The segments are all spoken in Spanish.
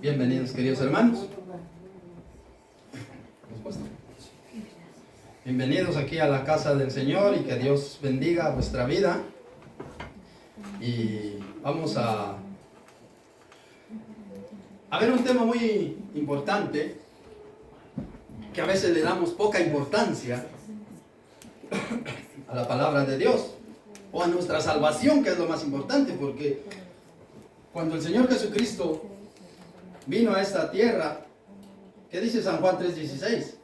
Bienvenidos, queridos hermanos. Bienvenidos aquí a la casa del Señor y que Dios bendiga vuestra vida. Y vamos a ver un tema muy importante que a veces le damos poca importancia a la palabra de Dios o a nuestra salvación, que es lo más importante, porque cuando el Señor Jesucristo vino a esta tierra, ¿qué dice San Juan 3:16?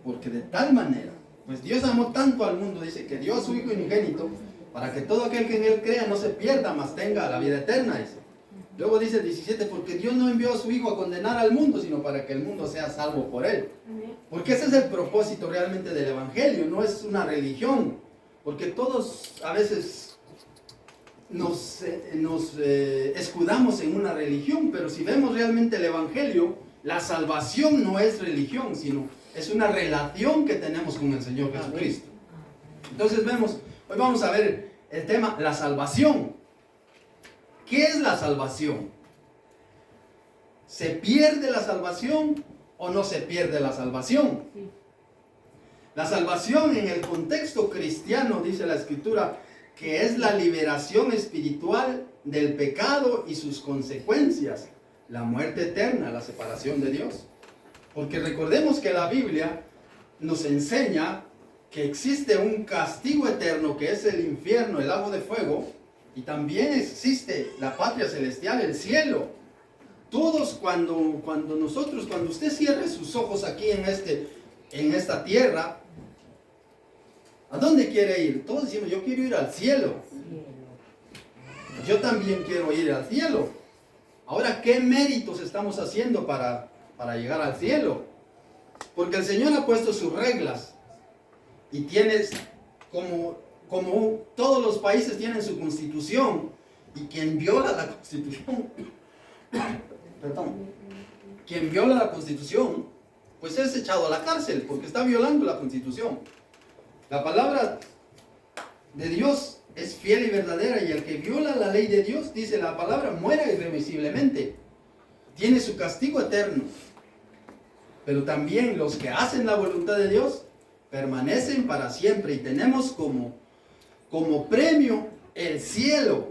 Porque de tal manera, pues Dios amó tanto al mundo, dice, que dio a su Hijo unigénito, para que todo aquel que en Él crea no se pierda, mas tenga la vida eterna, dice. Luego dice el 17, porque Dios no envió a su Hijo a condenar al mundo, sino para que el mundo sea salvo por Él. Porque ese es el propósito realmente del Evangelio, no es una religión. Porque todos a veces nos escudamos en una religión, pero si vemos realmente el Evangelio, la salvación no es religión, sino es una relación que tenemos con el Señor Jesucristo. Entonces hoy vamos a ver el tema, la salvación. ¿Qué es la salvación? ¿Se pierde la salvación o no se pierde la salvación? La salvación en el contexto cristiano, dice la Escritura, que es la liberación espiritual del pecado y sus consecuencias, la muerte eterna, la separación de Dios. Porque recordemos que la Biblia nos enseña que existe un castigo eterno que es el infierno, el lago de fuego, y también existe la patria celestial, el cielo. Todos cuando usted cierre sus ojos aquí en esta tierra, ¿a dónde quiere ir? Todos decimos, yo quiero ir al cielo. Yo también quiero ir al cielo. Ahora, ¿qué méritos estamos haciendo para llegar al cielo? Porque el Señor ha puesto sus reglas. Y tienes, como todos los países tienen su constitución, y quien viola la constitución, quien viola la constitución, pues es echado a la cárcel, porque está violando la constitución. La palabra de Dios es fiel y verdadera, y el que viola la ley de Dios, dice la palabra, muera irremisiblemente. Tiene su castigo eterno. Pero también los que hacen la voluntad de Dios permanecen para siempre, y tenemos como premio el cielo.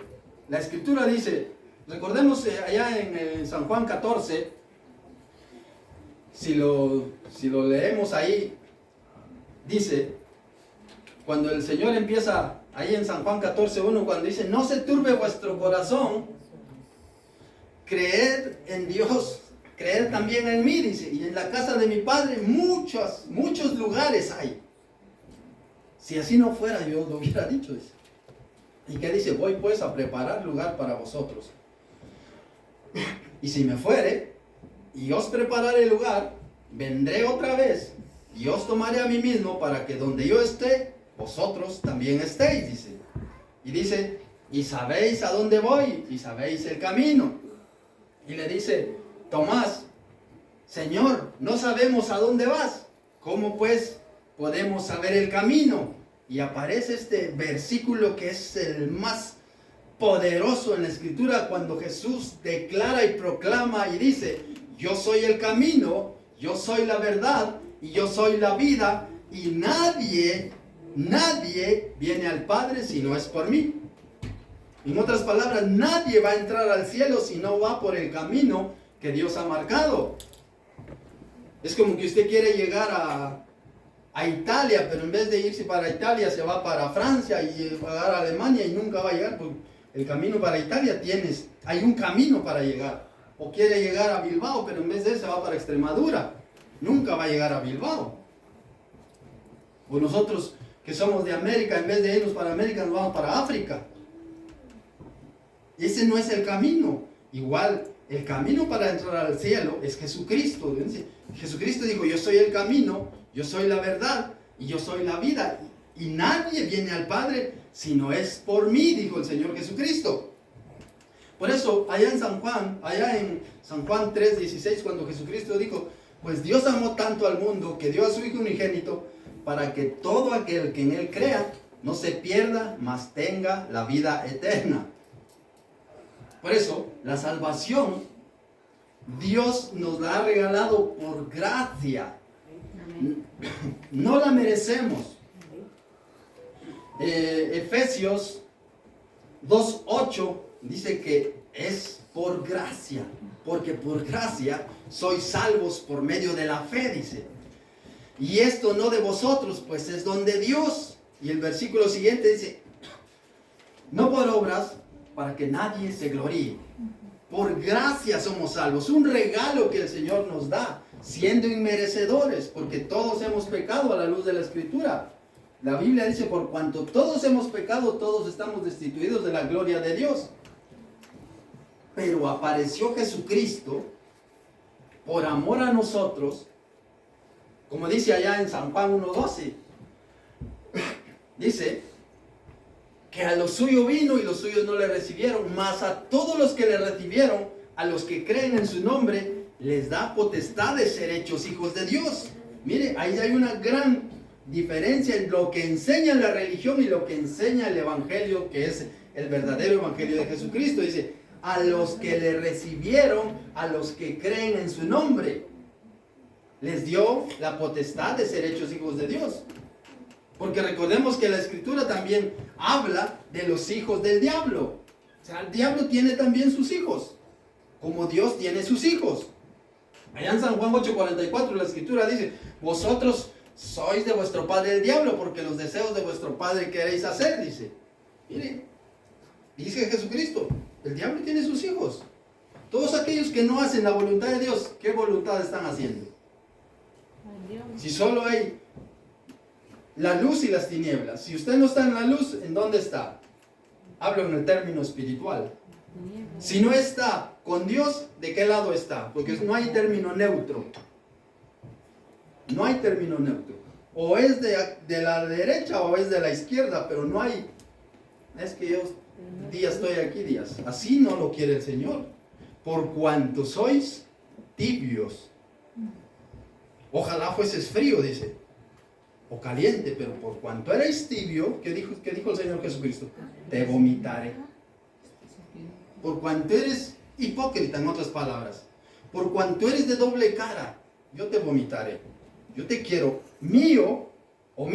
La Escritura dice, recordemos allá en San Juan 14, si lo leemos ahí, dice, cuando el Señor empieza ahí en San Juan 14:1, cuando dice, no se turbe vuestro corazón, creed en Dios, creed también en mí, dice, y en la casa de mi Padre muchos lugares hay. Si así no fuera, yo lo hubiera dicho, dice. ¿Y qué dice? Voy pues a preparar lugar para vosotros. Y si me fuere, y os prepararé lugar, vendré otra vez, y os tomaré a mí mismo, para que donde yo esté, vosotros también estéis, dice. Y dice, y sabéis a dónde voy, y sabéis el camino. Y le dice, Tomás, Señor, no sabemos a dónde vas. ¿Cómo pues podemos saber el camino? Y aparece este versículo que es el más poderoso en la Escritura, cuando Jesús declara y proclama y dice, yo soy el camino, yo soy la verdad y yo soy la vida, y nadie viene al Padre si no es por mí. En otras palabras, nadie va a entrar al cielo si no va por el camino que Dios ha marcado. Es como que usted quiere llegar a Italia, pero en vez de irse para Italia se va para Francia y llegar a Alemania, y nunca va a llegar, porque el camino para Italia hay un camino para llegar. O quiere llegar a Bilbao, pero en vez de eso se va para Extremadura, nunca va a llegar a Bilbao. O nosotros que somos de América, en vez de irnos para América nos vamos para África. Ese no es el camino. Igual, el camino para entrar al cielo es Jesucristo. Jesucristo dijo, yo soy el camino, yo soy la verdad y yo soy la vida. Y nadie viene al Padre si no es por mí, dijo el Señor Jesucristo. Por eso, allá en San Juan 3:16, cuando Jesucristo dijo, pues Dios amó tanto al mundo que dio a su Hijo unigénito, para que todo aquel que en Él crea no se pierda, mas tenga la vida eterna. Por eso, la salvación Dios nos la ha regalado por gracia. No la merecemos. Efesios 2:8 dice que es por gracia, porque por gracia sois salvos por medio de la fe, dice. Y esto no de vosotros, pues es don de Dios. Y el versículo siguiente dice, no por obras, para que nadie se gloríe. Por gracia somos salvos, un regalo que el Señor nos da, siendo inmerecedores, porque todos hemos pecado a la luz de la Escritura. La Biblia dice, por cuanto todos hemos pecado, todos estamos destituidos de la gloria de Dios. Pero apareció Jesucristo por amor a nosotros, como dice allá en San Juan 1:12. Dice que a lo suyo vino y los suyos no le recibieron, mas a todos los que le recibieron, a los que creen en su nombre, les da potestad de ser hechos hijos de Dios. Mire, ahí hay una gran diferencia en lo que enseña la religión y lo que enseña el evangelio, que es el verdadero evangelio de Jesucristo. Dice, a los que le recibieron, a los que creen en su nombre, les dio la potestad de ser hechos hijos de Dios. Porque recordemos que la Escritura también habla de los hijos del diablo. O sea, el diablo tiene también sus hijos, como Dios tiene sus hijos. Allá en San Juan 8:44 la Escritura dice, vosotros sois de vuestro padre el diablo, porque los deseos de vuestro padre queréis hacer, dice. Mire, dice Jesucristo, el diablo tiene sus hijos. Todos aquellos que no hacen la voluntad de Dios, ¿qué voluntad están haciendo? Si solo hay la luz y las tinieblas. Si usted no está en la luz, ¿en dónde está? Hablo en el término espiritual. Si no está con Dios, ¿de qué lado está? Porque no hay término neutro. No hay término neutro. O es de la derecha o es de la izquierda, pero no hay. Es que yo días estoy aquí, días. Así no lo quiere el Señor. Por cuanto sois tibios. Ojalá fueses frío, dice. O caliente, pero por cuanto eres tibio, ¿qué dijo el Señor Jesucristo? Te vomitaré. Por cuanto eres hipócrita, en otras palabras. Por cuanto eres de doble cara, yo te vomitaré. Yo te quiero mío, o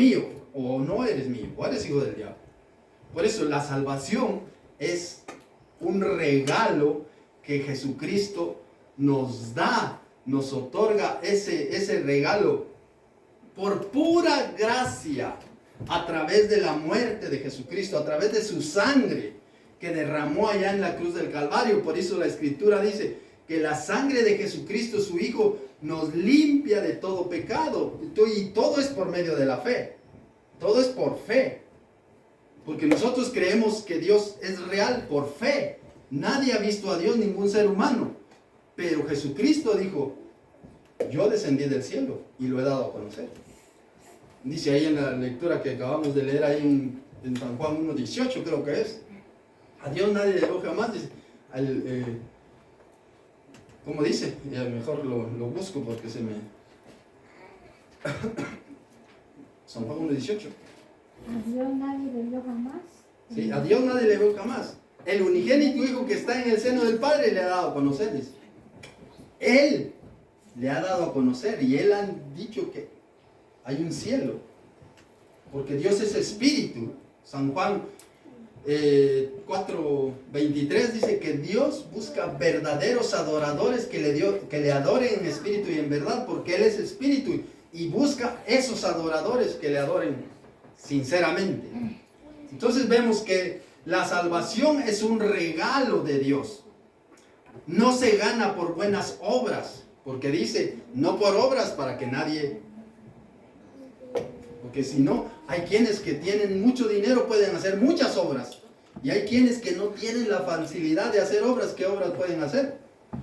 no eres mío, o eres hijo del diablo. Por eso la salvación es un regalo que Jesucristo nos da, nos otorga ese regalo por pura gracia, a través de la muerte de Jesucristo, a través de su sangre que derramó allá en la cruz del Calvario. Por eso la Escritura dice que la sangre de Jesucristo, su Hijo, nos limpia de todo pecado. Y todo es por medio de la fe. Todo es por fe. Porque nosotros creemos que Dios es real por fe. Nadie ha visto a Dios, ningún ser humano. Pero Jesucristo dijo, yo descendí del cielo y lo he dado a conocer. Dice ahí en la lectura que acabamos de leer ahí en San Juan 1:18, creo que es. A Dios nadie le vio jamás. Dice, ¿cómo dice? Y a lo mejor lo busco porque se me... San Juan 1:18. ¿A Dios nadie le vio jamás? Sí, a Dios nadie le vio jamás. El unigénito Hijo que está en el seno del Padre le ha dado a conocer. Dice. Él le ha dado a conocer y él ha dicho que hay un cielo, porque Dios es espíritu. San Juan 4:23 dice que Dios busca verdaderos adoradores que le adoren en espíritu y en verdad, porque Él es espíritu y busca esos adoradores que le adoren sinceramente. Entonces vemos que la salvación es un regalo de Dios. No se gana por buenas obras, porque dice, no por obras para que nadie... Porque si no, hay quienes que tienen mucho dinero, pueden hacer muchas obras. Y hay quienes que no tienen la facilidad de hacer obras. ¿Qué obras pueden hacer?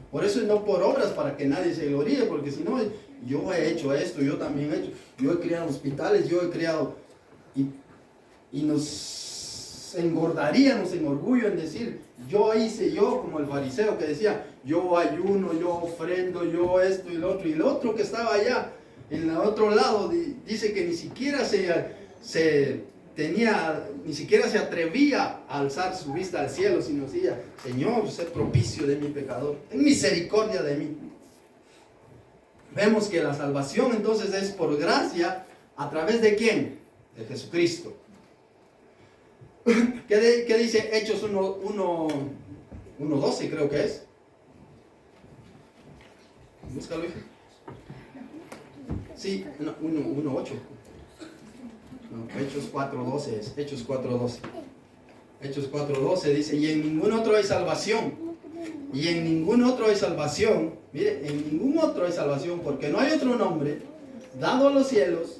Por eso es no por obras para que nadie se gloríe, porque si no, yo he hecho esto, yo también he hecho. Yo he creado hospitales, yo he creado... Y nos engordaríamos en orgullo en decir, yo como el fariseo que decía, yo ayuno, yo ofrendo, yo esto y lo otro. Y el otro que estaba allá, en el otro lado, dice que ni siquiera se ni siquiera se atrevía a alzar su vista al cielo, sino decía, Señor, sé propicio de mi pecador, ten misericordia de mí. Vemos que la salvación entonces es por gracia, ¿a través de quién? De Jesucristo. ¿Qué dice Hechos 1:12 creo que es? Búscalo, hijo. Sí, 1:8. No, Hechos 4:12 es. Hechos 4:12. Hechos 4:12 dice, y en ningún otro hay salvación. Y en ningún otro hay salvación. Mire, en ningún otro hay salvación, porque no hay otro nombre dado a los cielos.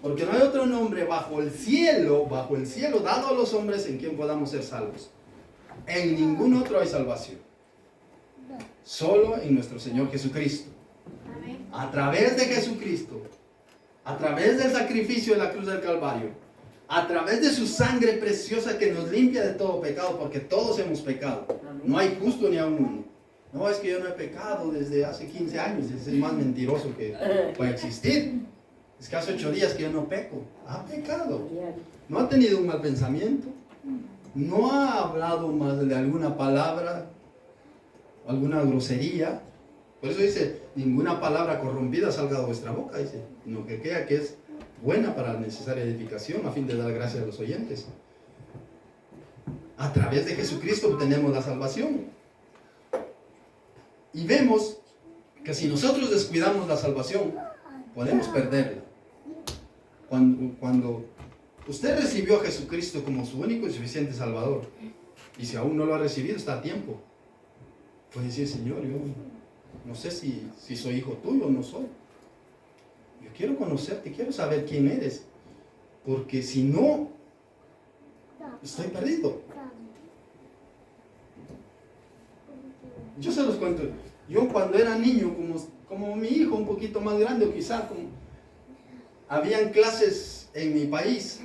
Porque no hay otro nombre bajo el cielo dado a los hombres en quien podamos ser salvos. En ningún otro hay salvación. Solo en nuestro Señor Jesucristo. A través de Jesucristo, a través del sacrificio de la cruz del Calvario, a través de su sangre preciosa que nos limpia de todo pecado, porque todos hemos pecado. No hay justo ni aun uno. No, es que yo no he pecado desde hace 15 años, es el más mentiroso que puede existir. Es que hace 8 días que yo no peco. Ha pecado. No ha tenido un mal pensamiento. No ha hablado más de alguna palabra, alguna grosería. Por eso dice, ninguna palabra corrompida salga de vuestra boca, dice, sino que quede que es buena para la necesaria edificación, a fin de dar gracia a los oyentes. A través de Jesucristo obtenemos la salvación. Y vemos que si nosotros descuidamos la salvación, podemos perderla. Cuando usted recibió a Jesucristo como su único y suficiente Salvador, y si aún no lo ha recibido, está a tiempo. Puede decir, Señor, yo no sé si soy hijo tuyo o no soy. Yo quiero conocerte, quiero saber quién eres. Porque si no, estoy perdido. Yo se los cuento. Yo cuando era niño, como mi hijo un poquito más grande, o quizá habían clases en mi país,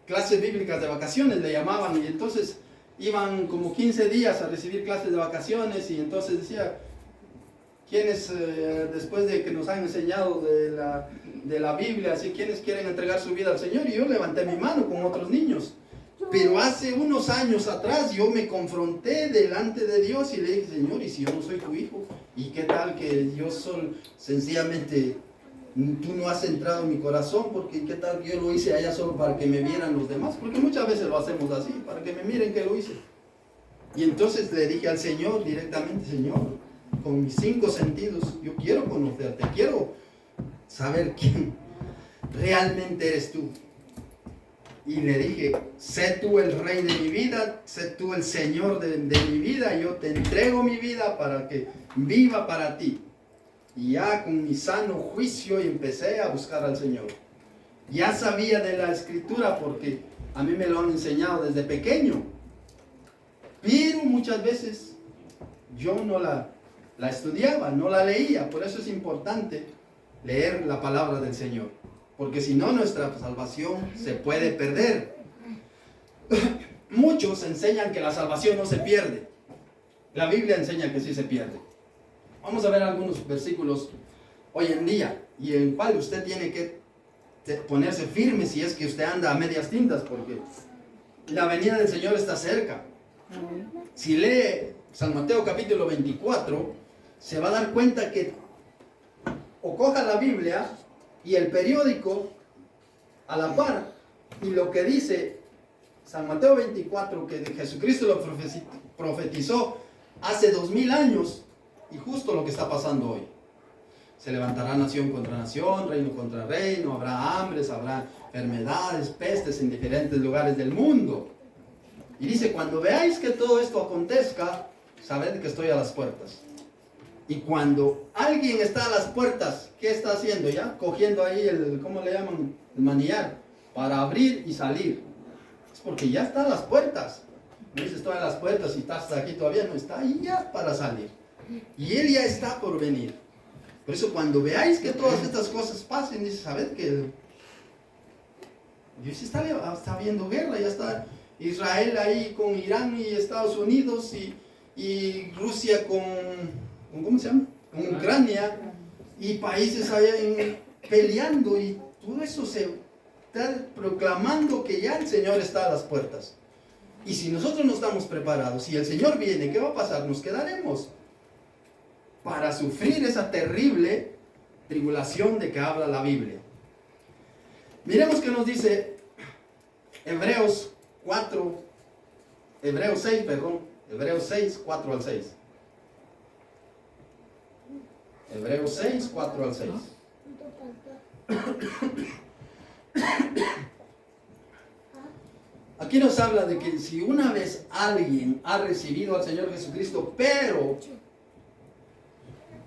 clases bíblicas de vacaciones le llamaban, y entonces iban como 15 días a recibir clases de vacaciones, y entonces decía, ¿quiénes después de que nos han enseñado de la Biblia, así, quiénes quieren entregar su vida al Señor? Y yo levanté mi mano con otros niños. Pero hace unos años atrás yo me confronté delante de Dios y le dije, Señor, ¿y si yo no soy tu hijo? ¿Y qué tal que yo sencillamente, tú no has entrado en mi corazón? Porque qué tal que yo lo hice allá solo para que me vieran los demás, porque muchas veces lo hacemos así, para que me miren que lo hice. Y entonces le dije al Señor directamente, Señor, con mis 5 sentidos, yo quiero conocerte, quiero saber quién realmente eres tú. Y le dije, sé tú el rey de mi vida, sé tú el Señor de mi vida, yo te entrego mi vida para que viva para ti. Y ya con mi sano juicio empecé a buscar al Señor. Ya sabía de la Escritura porque a mí me lo han enseñado desde pequeño. Pero muchas veces yo no la estudiaba, no la leía. Por eso es importante leer la palabra del Señor. Porque si no, nuestra salvación se puede perder. Muchos enseñan que la salvación no se pierde. La Biblia enseña que sí se pierde. Vamos a ver algunos versículos hoy en día, y en cual usted tiene que ponerse firme si es que usted anda a medias tintas, porque la venida del Señor está cerca. Si lee San Mateo capítulo 24, se va a dar cuenta que o coja la Biblia y el periódico a la par, y lo que dice San Mateo 24, que Jesucristo lo profetizó hace 2000 años, y justo lo que está pasando hoy. Se levantará nación contra nación, reino contra reino, habrá hambres, habrá enfermedades, pestes en diferentes lugares del mundo. Y dice, cuando veáis que todo esto acontezca, sabed que estoy a las puertas. Y cuando alguien está a las puertas, ¿qué está haciendo ya? Cogiendo ahí ¿cómo le llaman? El manillar, para abrir y salir. Es porque ya está a las puertas. Me dice, estoy a las puertas y estás aquí todavía, no está ahí ya para salir. Y Él ya está por venir. Por eso cuando veáis que todas estas cosas pasen, dice, sabed que Dios está habiendo guerra, ya está Israel ahí con Irán y Estados Unidos y Rusia con ¿cómo se llama? Con Ucrania, y países allá peleando, y Todo eso se está proclamando que ya el Señor está a las puertas. Y si nosotros no estamos preparados, si el Señor viene, ¿qué va a pasar? Nos quedaremos para sufrir esa terrible tribulación de que habla la Biblia. Miremos que nos dice Hebreos 6, 4 al 6. Hebreos 6, 4 al 6. Aquí nos habla de que si una vez alguien ha recibido al Señor Jesucristo, pero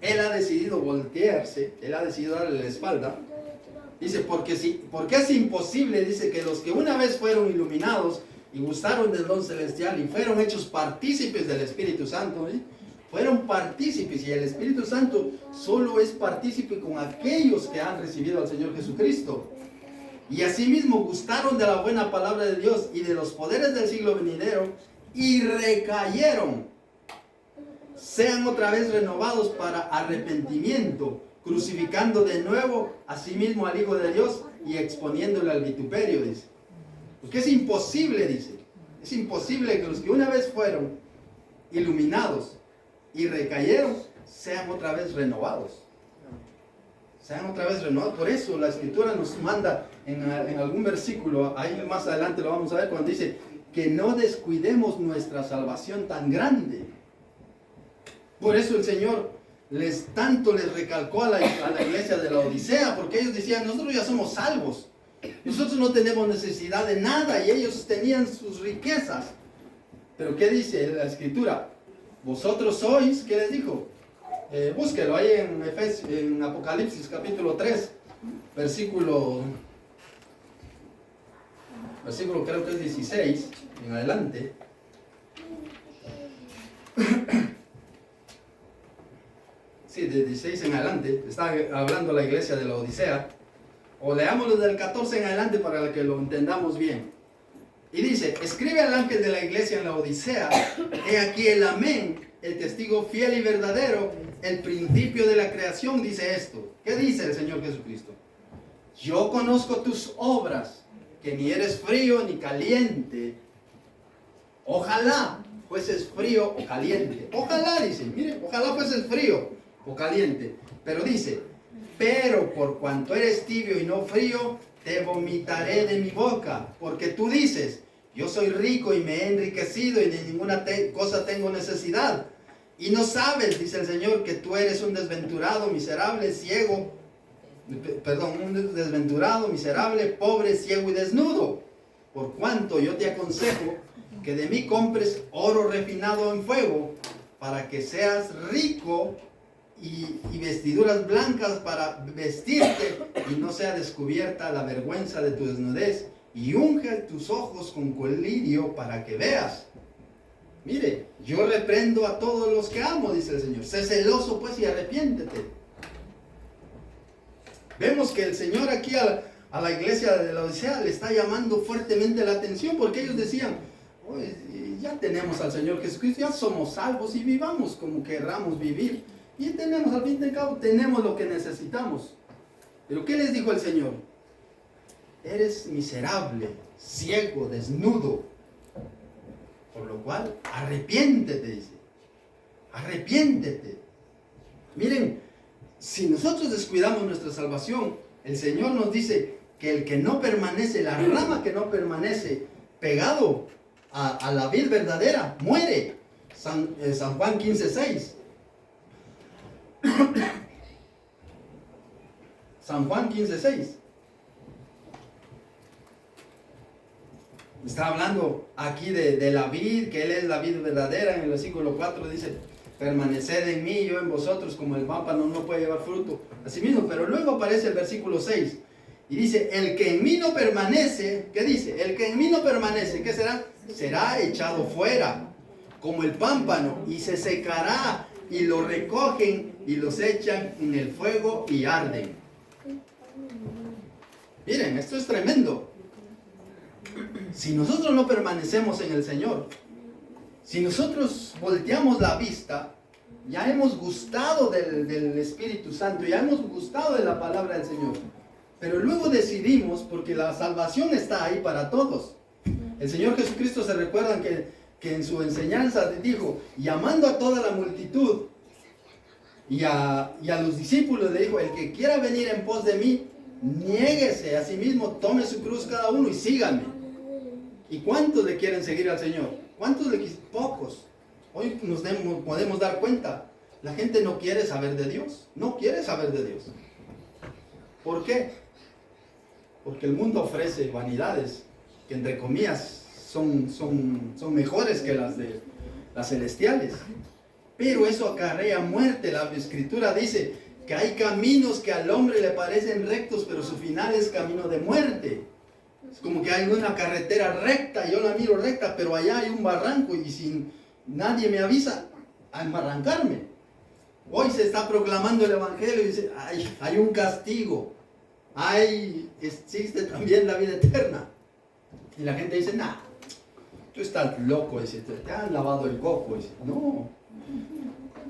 él ha decidido voltearse, él ha decidido darle la espalda, dice, porque es imposible, dice, que los que una vez fueron iluminados y gustaron del don celestial y fueron hechos partícipes del Espíritu Santo, ¿sí? Fueron partícipes, y el Espíritu Santo solo es partícipe con aquellos que han recibido al Señor Jesucristo. Y asimismo gustaron de la buena palabra de Dios y de los poderes del siglo venidero y recayeron. Sean otra vez renovados para arrepentimiento, crucificando de nuevo a sí mismo al Hijo de Dios y exponiéndole al vituperio, dice. Porque es imposible, dice. Es imposible que los que una vez fueron iluminados y recayeron, sean otra vez renovados. Sean otra vez renovados. Por eso la Escritura nos manda en algún versículo, ahí más adelante lo vamos a ver, cuando dice que no descuidemos nuestra salvación tan grande. Por eso el Señor tanto les recalcó a la iglesia de la Odisea, porque ellos decían, nosotros ya somos salvos, nosotros no tenemos necesidad de nada, y ellos tenían sus riquezas. Pero ¿qué dice la Escritura? Vosotros sois, ¿qué les dijo? Búsquelo ahí en Apocalipsis capítulo 3, versículo creo que es 16 en adelante. Sí, de 16 en adelante está hablando la iglesia de la Odisea, o leámoslo del 14 en adelante para que lo entendamos bien. Y dice, escribe al ángel de la iglesia en la Odisea, he aquí el amén, el testigo fiel y verdadero, el principio de la creación, dice esto. ¿Qué dice el Señor Jesucristo? Yo conozco tus obras, que ni eres frío ni caliente. Ojalá fueses frío o caliente. Ojalá, dice, mire, ojalá fueses frío o caliente. Pero dice, pero por cuanto eres tibio y no frío, te vomitaré de mi boca, porque tú dices, yo soy rico y me he enriquecido y de ninguna cosa tengo necesidad. Y no sabes, dice el Señor, que tú eres un desventurado, miserable, miserable, pobre, ciego y desnudo. Por cuanto yo te aconsejo que de mí compres oro refinado en fuego, para que seas rico, y vestiduras blancas para vestirte y no sea descubierta la vergüenza de tu desnudez, y unge tus ojos con colirio para que veas. Mire, yo reprendo a todos los que amo, dice el Señor. Sé celoso pues y arrepiéntete. Vemos que el Señor aquí a la iglesia de la Odisea le está llamando fuertemente la atención, porque ellos decían, ya tenemos al Señor Jesucristo, ya somos salvos y vivamos como querramos vivir. Y tenemos, al fin y al cabo, tenemos lo que necesitamos. Pero ¿qué les dijo el Señor? Eres miserable, ciego, desnudo. Por lo cual, arrepiéntete, dice. Arrepiéntete. Miren, si nosotros descuidamos nuestra salvación, el Señor nos dice que el que no permanece, la rama que no permanece pegado a la vid verdadera, muere. San Juan 15:6. San Juan 15:6. Está hablando aquí de la vid, que Él es la vid verdadera. En el versículo 4 dice, permaneced en mí, yo en vosotros, como el pámpano no puede llevar fruto a sí mismo. Pero luego aparece el versículo 6 y dice, el que en mí no permanece, ¿qué dice? El que en mí no permanece, ¿qué será? Será echado fuera, como el pámpano, y se secará, y lo recogen y los echan en el fuego y arden. Miren, esto es tremendo. Si nosotros no permanecemos en el Señor, si nosotros volteamos la vista, ya hemos gustado del Espíritu Santo, ya hemos gustado de la palabra del Señor, Pero luego decidimos, porque la salvación está ahí para todos. El Señor Jesucristo, se recuerdan que en su enseñanza dijo, llamando a toda la multitud y a los discípulos, le dijo, el que quiera venir en pos de mí, niéguese a sí mismo, tome su cruz cada uno y sígame. ¿Y cuántos le quieren seguir al Señor? ¿Cuántos le quieren? Pocos. Hoy podemos dar cuenta. La gente no quiere saber de Dios. No quiere saber de Dios. ¿Por qué? Porque el mundo ofrece vanidades que, entre comillas, son mejores que las celestiales. Pero eso acarrea muerte. La Escritura dice que hay caminos que al hombre le parecen rectos, pero su final es camino de muerte. Es como que hay una carretera recta, yo la miro recta, pero allá hay un barranco y si nadie me avisa, a embarrancarme. Hoy se está proclamando el Evangelio y dice, hay un castigo, existe también la vida eterna. Y la gente dice, nah, tú estás loco, dice, te han lavado el coco. Dice, no.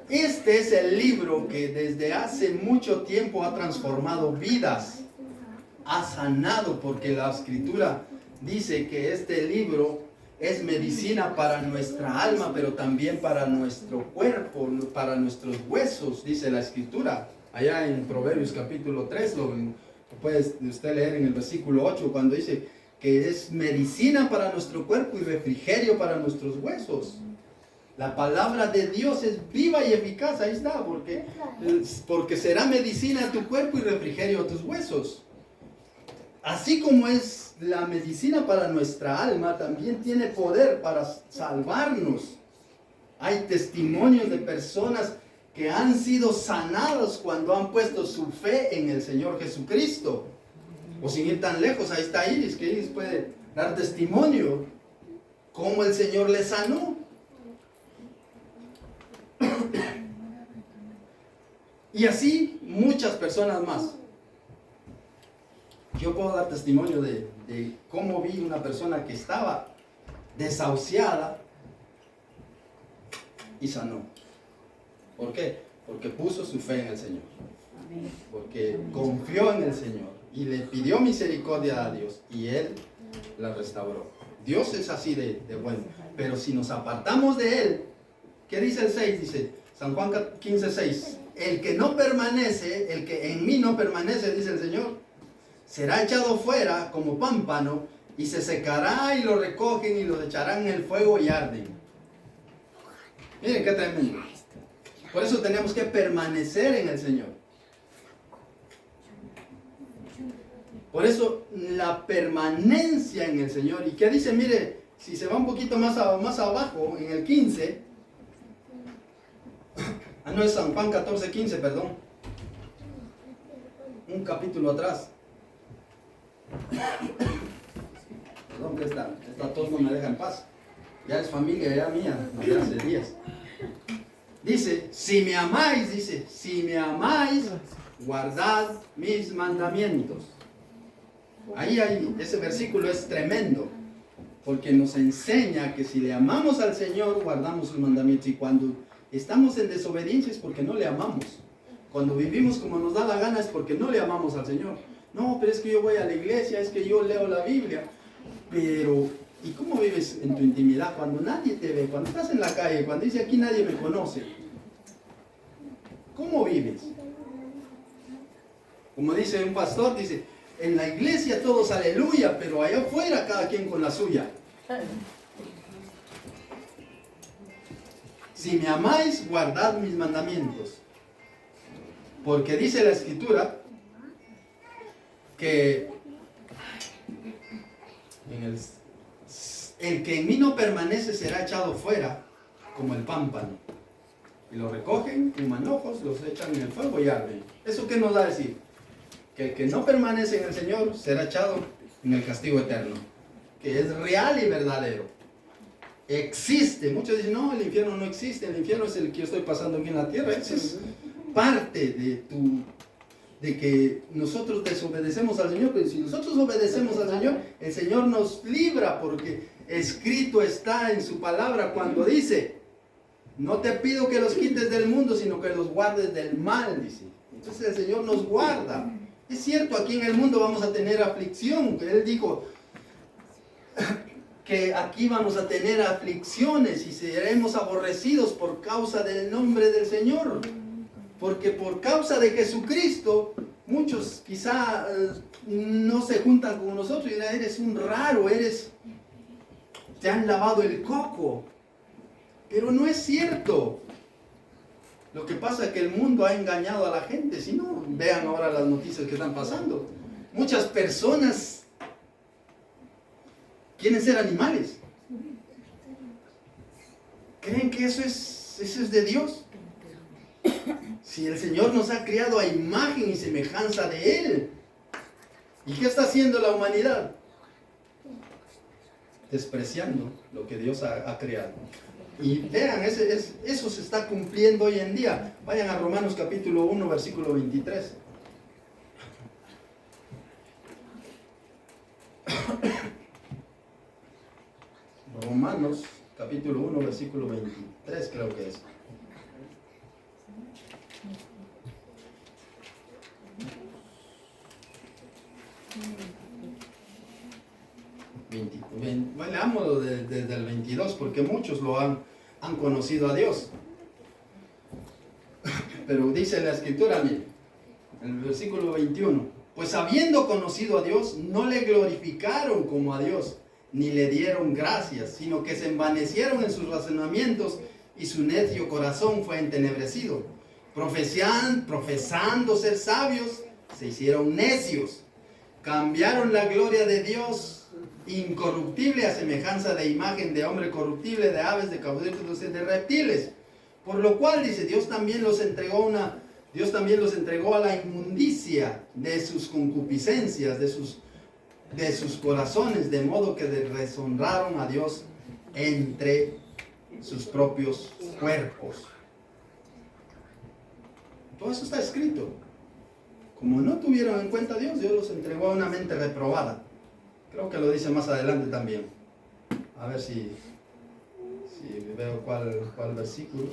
Este es el libro que desde hace mucho tiempo ha transformado vidas, ha sanado, porque la Escritura dice que este libro es medicina para nuestra alma, pero también para nuestro cuerpo, para nuestros huesos, dice la Escritura. Allá en Proverbios capítulo 3, lo puede usted leer en el versículo 8, cuando dice que es medicina para nuestro cuerpo y refrigerio para nuestros huesos. La palabra de Dios es viva y eficaz, ahí está, porque será medicina a tu cuerpo y refrigerio a tus huesos. Así como es la medicina para nuestra alma, también tiene poder para salvarnos. Hay testimonios de personas que han sido sanados cuando han puesto su fe en el Señor Jesucristo. O sin ir tan lejos, ahí está Iris, que Iris puede dar testimonio cómo el Señor le sanó. Y así muchas personas más. Yo puedo dar testimonio de cómo vi una persona que estaba desahuciada y sanó. ¿Por qué? Porque puso su fe en el Señor. Porque confió en el Señor y le pidió misericordia a Dios y Él la restauró. Dios es así de bueno. Pero si nos apartamos de Él, ¿qué dice el 6? Dice San Juan 15:6. El que no permanece, el que en mí no permanece, dice el Señor, será echado fuera como pámpano y se secará y lo recogen y lo echarán en el fuego y arden. Miren qué tremendo. Por eso tenemos que permanecer en el Señor. Por eso la permanencia en el Señor. ¿Y qué dice? Mire, si se va un poquito más abajo, en el 15. No es San Juan 14:15, perdón. Un capítulo atrás. Perdón, que esta tos no me deja en paz. Ya es familia, ya mía, desde hace días. Dice, si me amáis, guardad mis mandamientos. Ese versículo es tremendo, porque nos enseña que si le amamos al Señor, guardamos sus mandamientos. Y cuando estamos en desobediencia es porque no le amamos. Cuando vivimos como nos da la gana es porque no le amamos al Señor. No, pero es que yo voy a la iglesia, es que yo leo la Biblia. Pero, ¿y cómo vives en tu intimidad cuando nadie te ve? Cuando estás en la calle, cuando dice aquí nadie me conoce. ¿Cómo vives? Como dice un pastor, dice, en la iglesia todos aleluya, pero allá afuera cada quien con la suya. Si me amáis, guardad mis mandamientos. Porque dice la Escritura que el que en mí no permanece será echado fuera como el pámpano. Y lo recogen en manojos, los echan en el fuego y arden. ¿Eso qué nos va a decir? Que el que no permanece en el Señor será echado en el castigo eterno. Que es real y verdadero. Existe. Muchos dicen, no, el infierno no existe. El infierno es el que yo estoy pasando aquí en la tierra. Eso es parte de que nosotros desobedecemos al Señor. Pero si nosotros obedecemos al Señor, el Señor nos libra, porque escrito está en su palabra cuando dice, no te pido que los quites del mundo, sino que los guardes del mal, dice. Entonces el Señor nos guarda. Es cierto, aquí en el mundo vamos a tener aflicción. Él dijo que aquí vamos a tener aflicciones y seremos aborrecidos por causa del nombre del Señor. Porque por causa de Jesucristo, muchos quizá no se juntan con nosotros y dirán, eres un raro, te han lavado el coco. Pero no es cierto. Lo que pasa es que el mundo ha engañado a la gente. Si no, vean ahora las noticias que están pasando. Muchas personas quieren ser animales. ¿Creen que eso es de Dios? Si el Señor nos ha creado a imagen y semejanza de Él. ¿Y qué está haciendo la humanidad? Despreciando lo que Dios ha creado. Y vean, eso se está cumpliendo hoy en día. Vayan a Romanos capítulo 1, versículo 23. Romanos capítulo 1, versículo 23 creo que es. Bueno, leámoslo desde el 22 porque muchos lo han conocido a Dios. Pero dice la escritura, miren, en el versículo 21, pues habiendo conocido a Dios, no le glorificaron como a Dios, ni le dieron gracias, sino que se envanecieron en sus razonamientos y su necio corazón fue entenebrecido. Profesando ser sabios, se hicieron necios. Cambiaron la gloria de Dios incorruptible a semejanza de imagen de hombre corruptible, de aves, de caballos, de reptiles. Por lo cual, dice, Dios también los entregó a la inmundicia de sus concupiscencias, de sus corazones, de modo que deshonraron a Dios entre sus propios cuerpos. Todo eso está escrito. Como no tuvieron en cuenta a Dios, Dios los entregó a una mente reprobada. Creo que lo dice más adelante también. A ver si veo cuál versículo.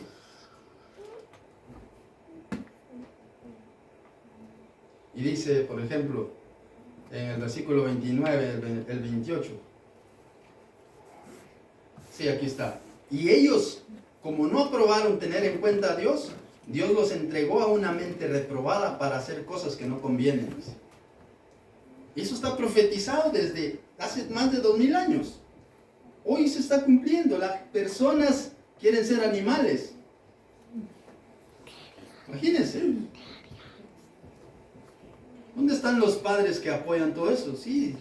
Y dice, por ejemplo, en el versículo 29, el 28. Sí, aquí está. Y ellos, como no aprobaron tener en cuenta a Dios, Dios los entregó a una mente reprobada para hacer cosas que no convienen. Y eso está profetizado desde hace más de 2000 años. Hoy se está cumpliendo. Las personas quieren ser animales. Imagínense. ¿Dónde están los padres que apoyan todo eso? Sí.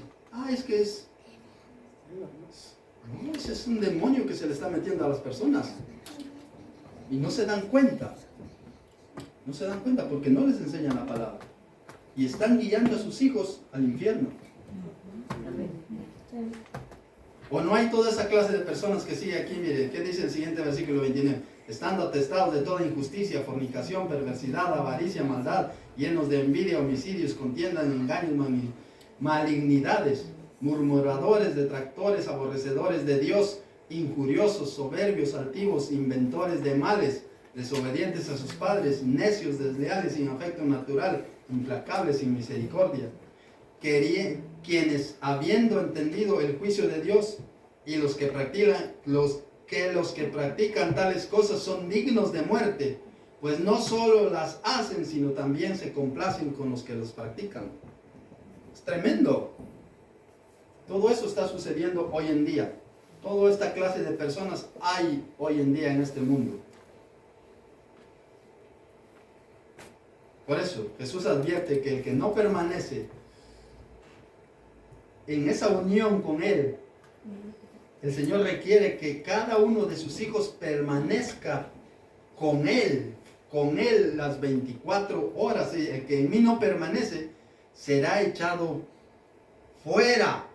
Es que no, ese es un demonio que se le está metiendo a las personas. Y no se dan cuenta. No se dan cuenta porque no les enseñan la palabra. Y están guiando a sus hijos al infierno. O no hay toda esa clase de personas que sigue aquí. Mire, ¿qué dice el siguiente versículo 29? Estando atestados de toda injusticia, fornicación, perversidad, avaricia, maldad, llenos de envidia, homicidios, contiendas, engaños, malignidades, murmuradores, detractores, aborrecedores de Dios, injuriosos, soberbios, altivos, inventores de males, desobedientes a sus padres, necios, desleales, sin afecto natural, implacables, sin misericordia, quienes habiendo entendido el juicio de Dios y los que practican tales cosas son dignos de muerte, pues no solo las hacen, sino también se complacen con los que los practican. Es tremendo. Todo eso está sucediendo hoy en día. Toda esta clase de personas hay hoy en día en este mundo. Por eso Jesús advierte que el que no permanece en esa unión con Él, el Señor requiere que cada uno de sus hijos permanezca con Él las 24 horas. El que en mí no permanece será echado fuera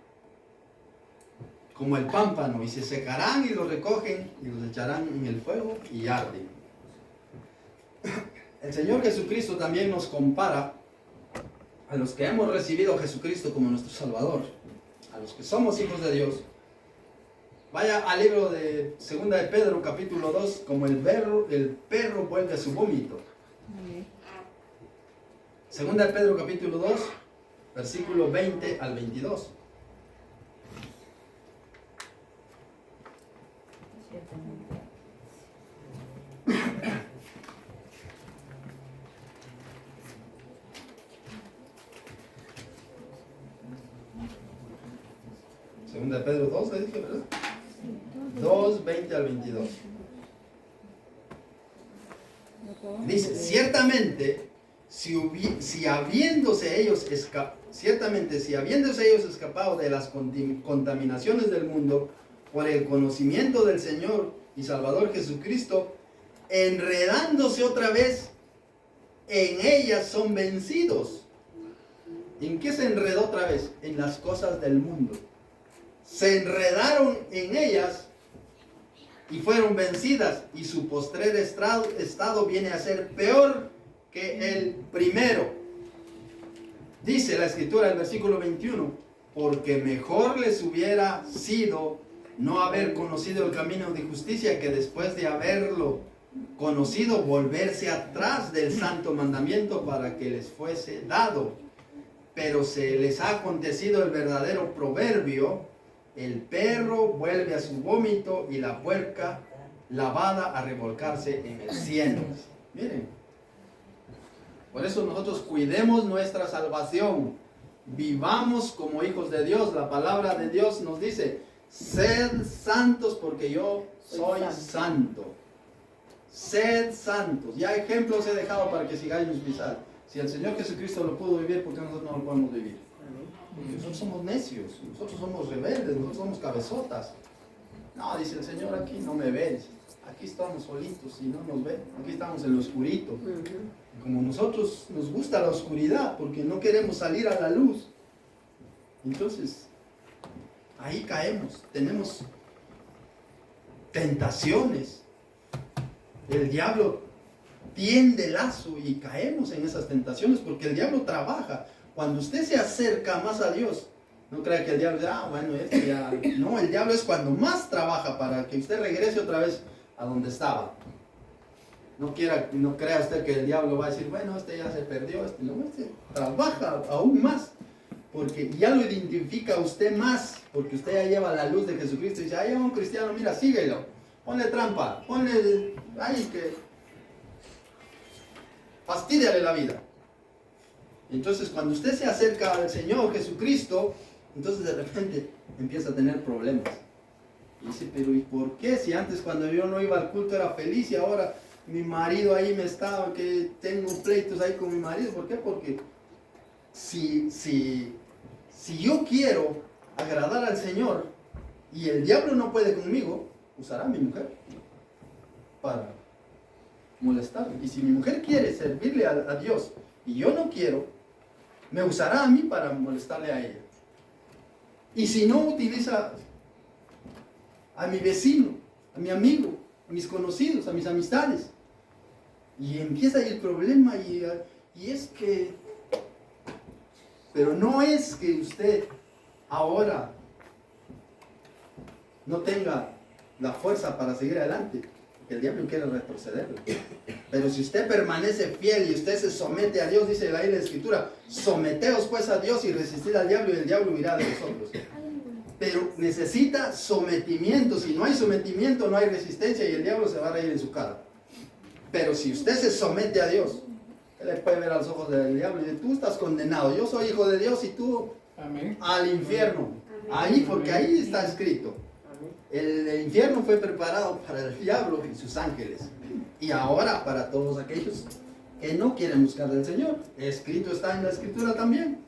como el pámpano, y se secarán y lo recogen y los echarán en el fuego y arden. El Señor Jesucristo también nos compara a los que hemos recibido a Jesucristo como nuestro Salvador, a los que somos hijos de Dios. Vaya al libro de 2 de Pedro, capítulo 2, como el perro vuelve a su vómito. Segunda de Pedro capítulo 2, versículo 20 al 22. Segunda de Pedro 2, le dije, ¿verdad? 2, 20 al 22. Dice, ciertamente, si habiéndose ellos escapado de las contaminaciones del mundo por el conocimiento del Señor y Salvador Jesucristo, enredándose otra vez en ellas son vencidos. ¿En qué se enredó otra vez? En las cosas del mundo. Se enredaron en ellas y fueron vencidas, y su postrer estado viene a ser peor que el primero. Dice la escritura en el versículo 21, porque mejor les hubiera sido no haber conocido el camino de justicia que después de haberlo conocido volverse atrás del santo mandamiento para que les fuese dado. Pero se les ha acontecido el verdadero proverbio: el perro vuelve a su vómito y la puerca lavada a revolcarse en el cieno. Miren, por eso nosotros cuidemos nuestra salvación, vivamos como hijos de Dios. La palabra de Dios nos dice: sed santos porque yo soy santo. Sed santos. Ya ejemplos he dejado para que sigáis mis pisadas. Si el Señor Jesucristo lo pudo vivir, ¿por qué nosotros no lo podemos vivir? Porque nosotros somos necios, nosotros somos rebeldes, nosotros somos cabezotas. No, dice el Señor, aquí no me ven, aquí estamos solitos y no nos ven, aquí estamos en lo oscurito. Como nosotros nos gusta la oscuridad porque no queremos salir a la luz, entonces ahí caemos, tenemos tentaciones. El diablo tiende lazo y caemos en esas tentaciones porque el diablo trabaja. Cuando usted se acerca más a Dios, no crea que el diablo dice, bueno, ya. No, el diablo es cuando más trabaja para que usted regrese otra vez a donde estaba. No crea usted que el diablo va a decir, bueno, este ya se perdió, este trabaja aún más, porque ya lo identifica usted más, porque usted ya lleva la luz de Jesucristo y dice, ahí va un cristiano, mira, síguelo, ponle trampa, ponle, fastídiale la vida. Entonces, cuando usted se acerca al Señor Jesucristo, entonces de repente empieza a tener problemas. Y dice, pero ¿y por qué? Si antes cuando yo no iba al culto era feliz y ahora mi marido ahí me estaba, que tengo pleitos ahí con mi marido. ¿Por qué? Porque si yo quiero agradar al Señor y el diablo no puede conmigo, usará a mi mujer para molestarme. Y si mi mujer quiere servirle a Dios y yo no quiero, me usará a mí para molestarle a ella. Y si no, utiliza a mi vecino, a mi amigo, a mis conocidos, a mis amistades. Y empieza ahí el problema y es que... Pero no es que usted ahora no tenga la fuerza para seguir adelante, porque el diablo quiere retrocederlo. Pero si usted permanece fiel y usted se somete a Dios, dice ahí la Escritura, someteos pues a Dios y resistid al diablo y el diablo huirá de vosotros. Pero necesita sometimiento. Si no hay sometimiento, no hay resistencia y el diablo se va a reír en su cara. Pero si usted se somete a Dios, él le puede ver a los ojos del diablo y dice, tú estás condenado, yo soy hijo de Dios y tú al infierno. Ahí, porque ahí está escrito. El infierno fue preparado para el diablo y sus ángeles. Y ahora para todos aquellos que no quieren buscar del Señor. Escrito está en la Escritura también.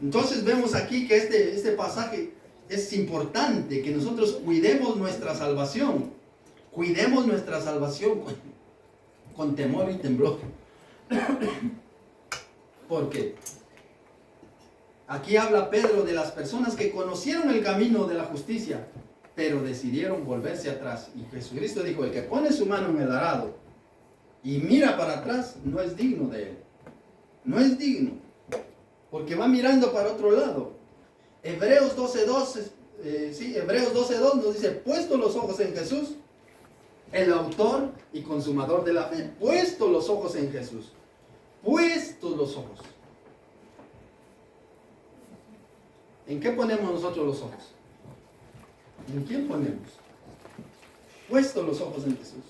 Entonces vemos aquí que este pasaje es importante, que nosotros cuidemos nuestra salvación. Cuidemos nuestra salvación con temor y temblor. ¿Por qué? Aquí habla Pedro de las personas que conocieron el camino de la justicia, pero decidieron volverse atrás. Y Jesucristo dijo, el que pone su mano en el arado y mira para atrás, no es digno de él. No es digno, porque va mirando para otro lado. Hebreos 12:2 nos dice, puesto los ojos en Jesús, el autor y consumador de la fe. Puesto los ojos en Jesús. puestos los ojos. ¿En qué ponemos nosotros los ojos? ¿En quién ponemos? Puestos los ojos en Jesús.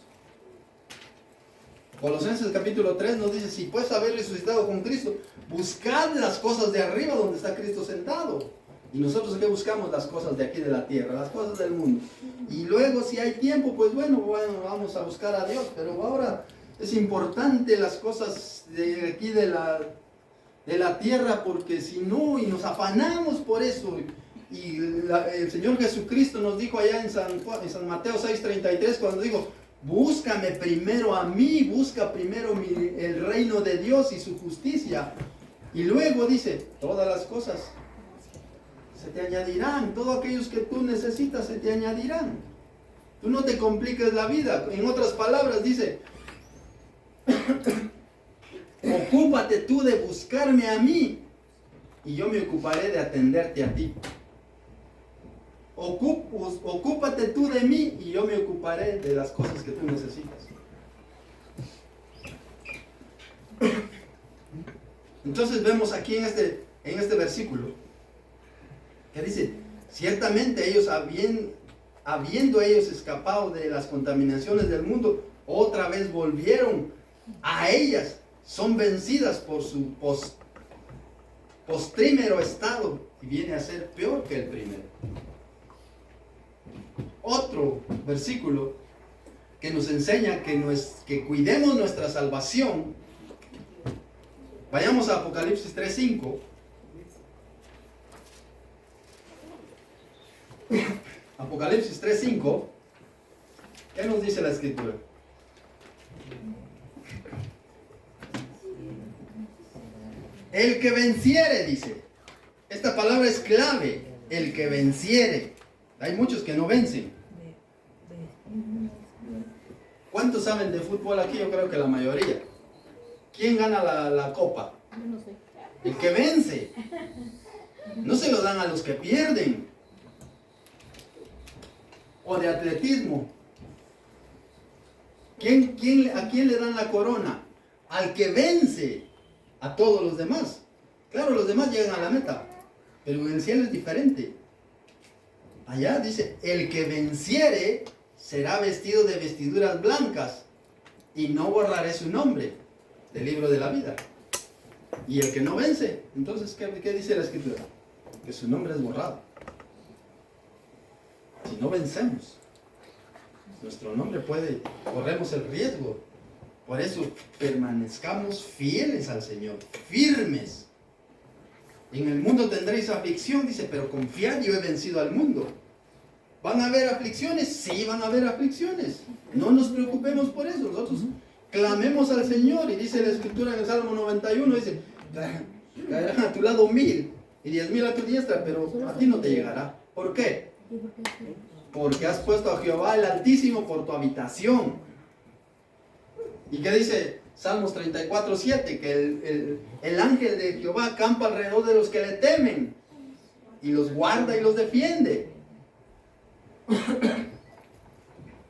Colosenses capítulo 3 nos dice, si pues habéis resucitado con Cristo, buscad las cosas de arriba donde está Cristo sentado. Y nosotros ¿qué buscamos? Las cosas de aquí de la tierra, las cosas del mundo. Y luego si hay tiempo, pues bueno, vamos a buscar a Dios. Pero ahora es importante las cosas de aquí de la tierra, porque si no, y nos afanamos por eso. Y el Señor Jesucristo nos dijo allá en San Mateo 6:33, cuando dijo, búscame primero a mí, busca primero el reino de Dios y su justicia. Y luego dice, todas las cosas se te añadirán, todos aquellos que tú necesitas se te añadirán. Tú no te compliques la vida. En otras palabras dice, ocúpate tú de buscarme a mí y yo me ocuparé de atenderte a ti. Ocúpate tú de mí y yo me ocuparé de las cosas que tú necesitas. Entonces vemos aquí en este versículo que dice, ciertamente ellos habiendo ellos escapado de las contaminaciones del mundo, otra vez volvieron a ellas, son vencidas por su postrímero estado y viene a ser peor que el primero. Otro versículo que nos enseña que cuidemos nuestra salvación. Vayamos a Apocalipsis 3:5. Apocalipsis 3:5. ¿Qué nos dice la Escritura? El que venciere, dice. Esta palabra es clave. El que venciere. Hay muchos que no vencen. ¿Cuántos saben de fútbol aquí? Yo creo que la mayoría. ¿Quién gana la copa? Yo no sé. El que vence. No se lo dan a los que pierden. O de atletismo. ¿A quién le dan la corona? Al que vence a todos los demás. Claro, los demás llegan a la meta, pero en el cielo es diferente. Allá dice, el que venciere será vestido de vestiduras blancas y no borraré su nombre del libro de la vida. Y el que no vence, entonces, ¿qué dice la Escritura? Que su nombre es borrado. Si no vencemos, nuestro nombre corremos el riesgo. Por eso permanezcamos fieles al Señor, firmes. En el mundo tendréis aflicción, dice, pero confiad, yo he vencido al mundo. ¿Van a haber aflicciones? Sí, van a haber aflicciones. No nos preocupemos por eso. Nosotros clamemos al Señor. Y dice la Escritura en el Salmo 91, dice, caerán a tu lado 1000 y 10,000 a tu diestra, pero a ti no te llegará. ¿Por qué? Porque has puesto a Jehová el Altísimo por tu habitación. ¿Y qué dice Salmos 34:7? Que el ángel de Jehová acampa alrededor de los que le temen y los guarda y los defiende.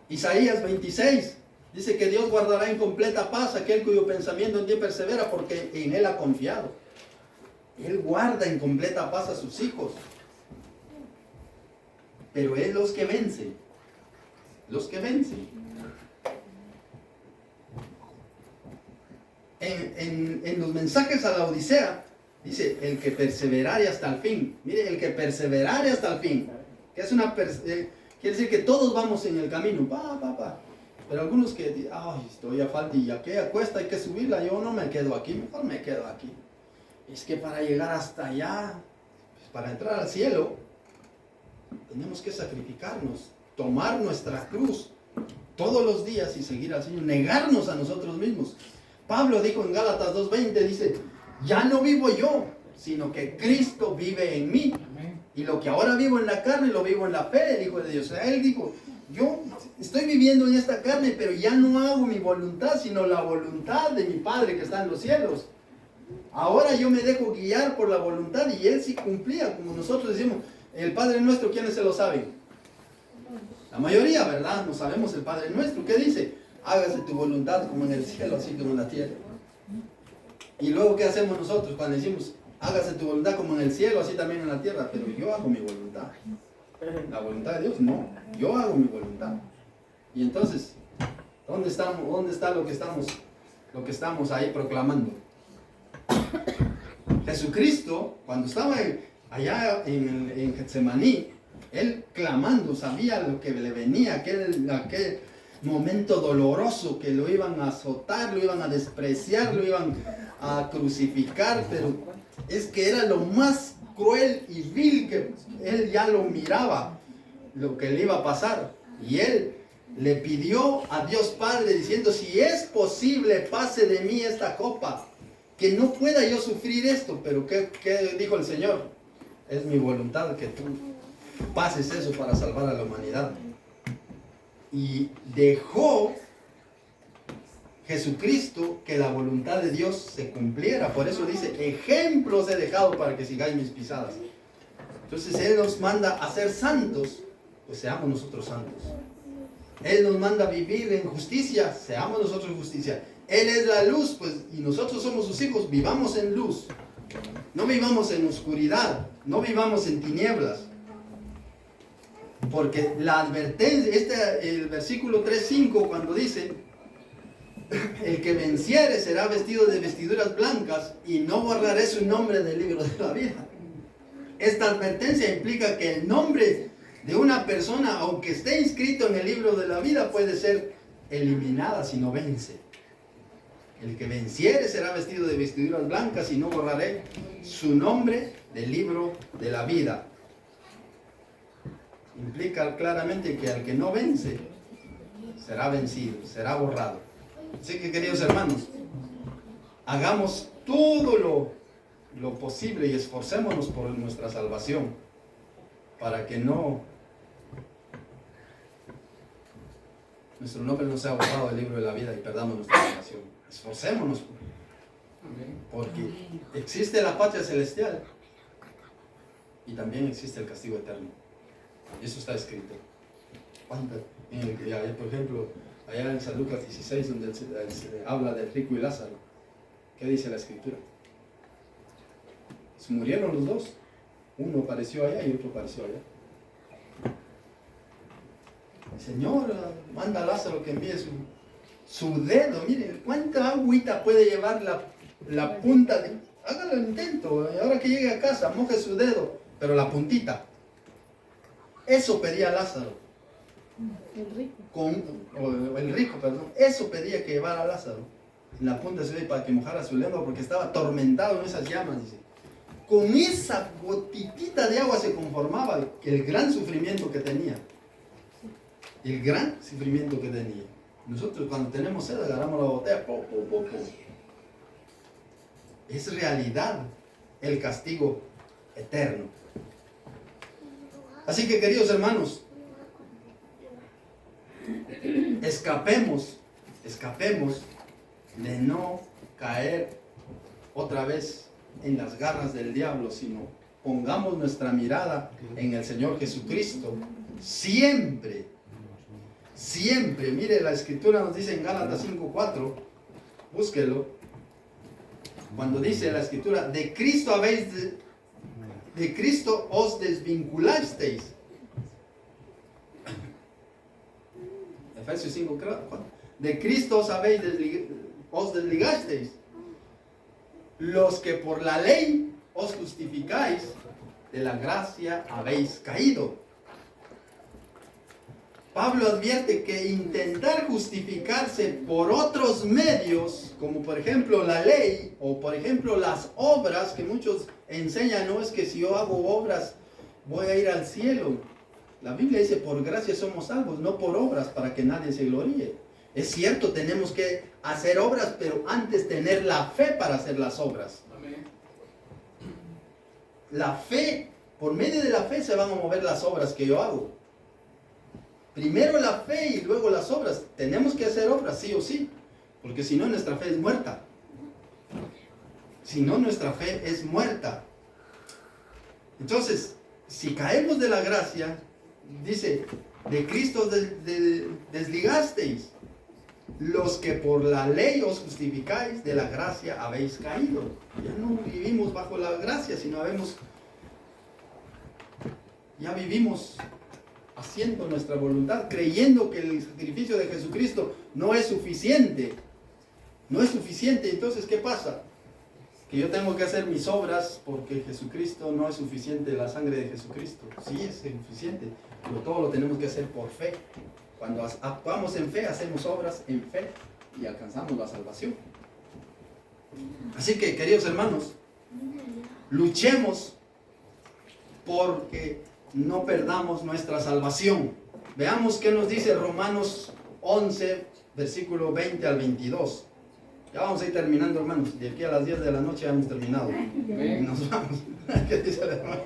Isaías 26 dice que Dios guardará en completa paz aquel cuyo pensamiento en ti persevera, porque en él ha confiado. Él guarda en completa paz a sus hijos. Pero es los que vencen. Los que vencen. En los mensajes a la Odisea dice, el que perseverare hasta el fin. Mire, el que perseverare hasta el fin. Que es quiere decir que todos vamos en el camino. Pero algunos que dicen, ay, estoy a falta y ya que cuesta, hay que subirla. Yo no me quedo aquí, mejor me quedo aquí. Es que para llegar hasta allá, pues para entrar al cielo, tenemos que sacrificarnos, tomar nuestra cruz todos los días y seguir al Señor, negarnos a nosotros mismos. Pablo dijo en Gálatas 2:20, dice, ya no vivo yo, sino que Cristo vive en mí. Y lo que ahora vivo en la carne, lo vivo en la fe del Hijo de Dios. O sea, él dijo, yo estoy viviendo en esta carne, pero ya no hago mi voluntad, sino la voluntad de mi Padre que está en los cielos. Ahora yo me dejo guiar por la voluntad, y él sí cumplía, como nosotros decimos, el Padre Nuestro, ¿quiénes se lo saben? La mayoría, ¿verdad? No sabemos el Padre Nuestro. ¿Qué dice? Hágase tu voluntad como en el cielo, así como en la tierra. Y luego, ¿qué hacemos nosotros cuando decimos, hágase tu voluntad como en el cielo, así también en la tierra? Pero yo hago mi voluntad. La voluntad de Dios, no. Yo hago mi voluntad. Y entonces, ¿dónde está lo que estamos ahí proclamando? Jesucristo, cuando estaba allá en Getsemaní, Él clamando, sabía lo que le venía, aquel momento doloroso que lo iban a azotar, lo iban a despreciar, lo iban a crucificar, pero es que era lo más cruel y vil que Él ya lo miraba, lo que le iba a pasar. Y Él le pidió a Dios Padre diciendo, si es posible, pase de mí esta copa, que no pueda yo sufrir esto. Pero ¿qué dijo el Señor? Es mi voluntad que tú pases eso para salvar a la humanidad. Y dejó Jesucristo que la voluntad de Dios se cumpliera. Por eso dice, ejemplos he dejado para que sigáis mis pisadas. Entonces Él nos manda a ser santos, pues seamos nosotros santos. Él nos manda a vivir en justicia, seamos nosotros justicia. Él es la luz, pues, y nosotros somos sus hijos, vivamos en luz. No vivamos en oscuridad, no vivamos en tinieblas. Porque la advertencia, el versículo 3:5, cuando dice, el que venciere será vestido de vestiduras blancas y no borraré su nombre del libro de la vida. Esta advertencia implica que el nombre de una persona, aunque esté inscrito en el libro de la vida, puede ser eliminada si no vence. El que venciere será vestido de vestiduras blancas y no borraré su nombre del libro de la vida. Implica claramente que al que no vence será vencido, será borrado. Así que, queridos hermanos, hagamos todo lo posible y esforcémonos por nuestra salvación, para que nuestro nombre no sea borrado del libro de la vida y perdamos nuestra salvación. Esforcémonos, porque existe la patria celestial y también existe el castigo eterno. Y eso está escrito. Por ejemplo, allá en San Lucas 16, donde se habla del rico y Lázaro, ¿qué dice la escritura? Se murieron los dos. Uno apareció allá y otro apareció allá. El Señor manda a Lázaro que envíe su dedo. Miren, ¿cuánta agüita puede llevar la punta? Hágalo el intento. Ahora que llegue a casa, moje su dedo, pero la puntita. Eso pedía Lázaro. El rico, perdón. Eso pedía que llevara a Lázaro. En la punta de su dedo para que mojara su lengua, porque estaba atormentado en esas llamas, dice. Con esa gotitita de agua se conformaba el gran sufrimiento que tenía. El gran sufrimiento que tenía. Nosotros cuando tenemos sed agarramos la botella. Es realidad el castigo eterno. Así que, queridos hermanos, escapemos de no caer otra vez en las garras del diablo, sino pongamos nuestra mirada en el Señor Jesucristo. Siempre, mire, la escritura nos dice en Gálatas 5:4, búsquelo, cuando dice la escritura, de Cristo os desvinculasteis. Efesios 5:4. De Cristo os desligasteis. Los que por la ley os justificáis, de la gracia habéis caído. Pablo advierte que intentar justificarse por otros medios, como por ejemplo la ley, o por ejemplo las obras, que muchos enseñan, no es que si yo hago obras voy a ir al cielo. La Biblia dice, por gracia somos salvos, no por obras, para que nadie se gloríe. Es cierto, tenemos que hacer obras, pero antes tener la fe para hacer las obras. Amén. La fe, por medio de la fe se van a mover las obras que yo hago. Primero la fe y luego las obras. Tenemos que hacer obras, sí o sí, porque si no nuestra fe es muerta. Si no nuestra fe es muerta. Entonces, si caemos de la gracia, dice, de Cristo desligasteis. los que por la ley os justificáis, de la gracia habéis caído. Ya no vivimos bajo la gracia, sino ya vivimos haciendo nuestra voluntad, creyendo que el sacrificio de Jesucristo no es suficiente. No es suficiente. Entonces, ¿qué pasa? Que yo tengo que hacer mis obras porque Jesucristo no es suficiente, la sangre de Jesucristo. Sí es suficiente, pero todo lo tenemos que hacer por fe. Cuando actuamos en fe, hacemos obras en fe y alcanzamos la salvación. Así que, queridos hermanos, luchemos porque no perdamos nuestra salvación. Veamos qué nos dice Romanos 11, versículo 20 al 22. Ya vamos a ir terminando, hermanos. De aquí a las 10 de la noche ya hemos terminado. Y nos vamos. ¿Qué dice el hermano?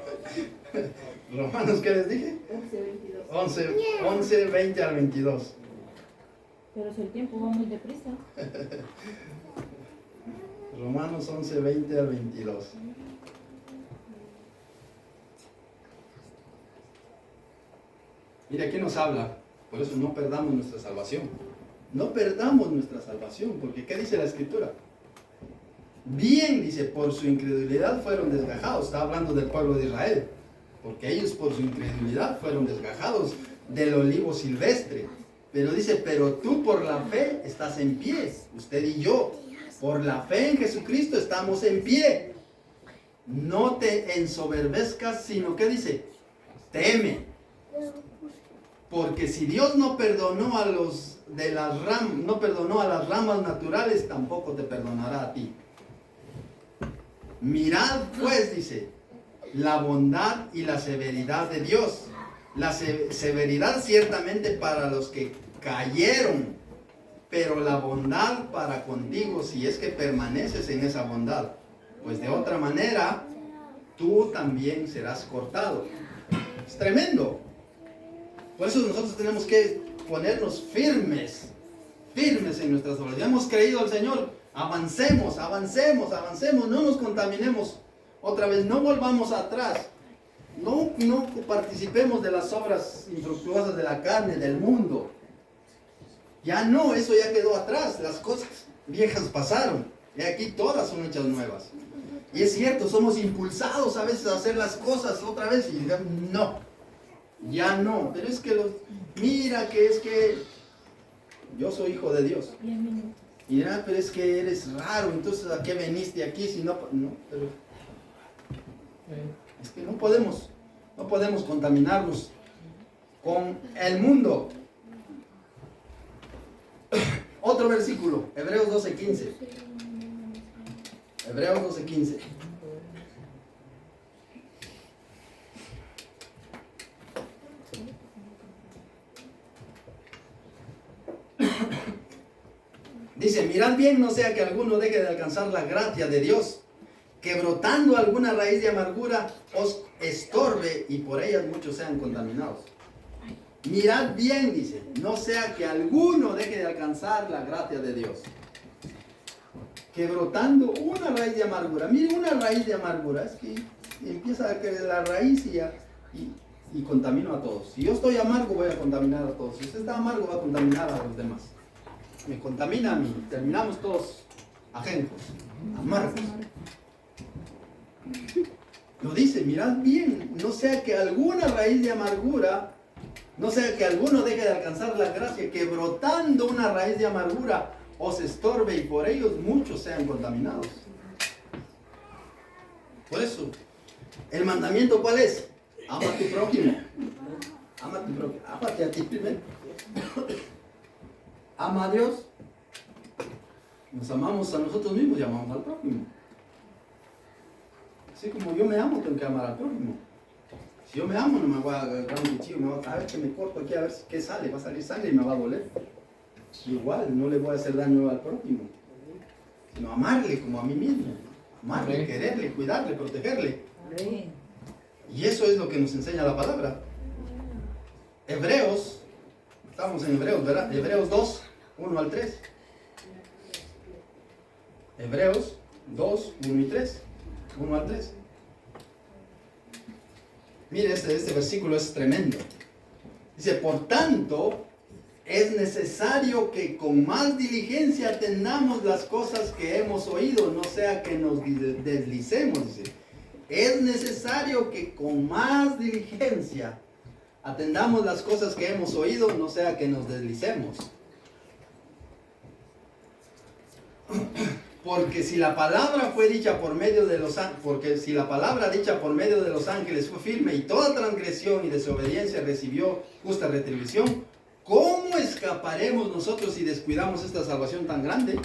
Romanos, ¿qué les dije? 11, 20 al 22. Pero si el tiempo va muy deprisa. Romanos 11, 20 al 22. Mire, aquí nos habla. Por eso no perdamos nuestra salvación. No perdamos nuestra salvación. Porque ¿qué dice la Escritura? Bien, dice, por su incredulidad fueron desgajados. Está hablando del pueblo de Israel. Porque ellos por su incredulidad fueron desgajados del olivo silvestre. Pero dice, pero tú por la fe estás en pie. Usted y yo, por la fe en Jesucristo estamos en pie. No te ensoberbezcas, sino que dice, teme. Porque si Dios no perdonó a no perdonó a las ramas naturales, tampoco te perdonará a ti. Mirad pues, dice, la bondad y la severidad de Dios. La severidad ciertamente para los que cayeron, pero la bondad para contigo si es que permaneces en esa bondad. Pues de otra manera, tú también serás cortado. Es tremendo. Por eso nosotros tenemos que ponernos firmes en nuestras obras. Ya hemos creído al Señor. Avancemos, no nos contaminemos. Otra vez, no volvamos atrás. No participemos de las obras infructuosas de la carne, del mundo. Ya no, eso ya quedó atrás. Las cosas viejas pasaron. Y aquí todas son hechas nuevas. Y es cierto, somos impulsados a veces a hacer las cosas otra vez y digamos, no, ya no. Pero es que mira que es que yo soy hijo de Dios. Y dirá, pero es que eres raro, entonces ¿a qué veniste aquí si no? No, pero es que no podemos contaminarnos con el mundo. Otro versículo, Hebreos 12:15. Hebreos 12:15. Dice, mirad bien, no sea que alguno deje de alcanzar la gracia de Dios, que brotando alguna raíz de amargura os estorbe y por ellas muchos sean contaminados. Mirad bien, dice, no sea que alguno deje de alcanzar la gracia de Dios. Que brotando una raíz de amargura, mire, una raíz de amargura, es que empieza a crecer la raíz y contamino a todos. Si yo estoy amargo, voy a contaminar a todos. Si usted está amargo, va a contaminar a los demás. Me contamina a mí, terminamos todos ajenos, amargos. Lo dice, mirad bien, no sea que alguna raíz de amargura, no sea que alguno deje de alcanzar la gracia, que brotando una raíz de amargura os estorbe y por ellos muchos sean contaminados. Por eso, el mandamiento ¿cuál es? Ama a tu prójimo. Ama a tu prójimo. Ámate a ti primero. Ama a Dios. Nos amamos a nosotros mismos y amamos al prójimo. Así como yo me amo, tengo que amar al prójimo. Si yo me amo, no me voy a agarrar un cuchillo, a ver que me corto aquí, a ver qué sale, va a salir sangre y me va a doler. Igual, no le voy a hacer daño al prójimo, sino amarle como a mí mismo. Amarle, quererle, cuidarle, protegerle. Y eso es lo que nos enseña la palabra. Hebreos, estamos en Hebreos, ¿verdad? Hebreos 2, 1 al 3. Hebreos 2, 1 y 3. 1 al 3. Mire, este versículo es tremendo. Dice, por tanto, es necesario que con más diligencia atendamos las cosas que hemos oído, no sea que nos deslicemos, dice. Es necesario que con más diligencia atendamos las cosas que hemos oído, no sea que nos deslicemos. Porque si la palabra fue dicha por medio de los porque si la palabra dicha por medio de los ángeles fue firme y toda transgresión y desobediencia recibió justa retribución, ¿cómo escaparemos nosotros si descuidamos esta salvación tan grande?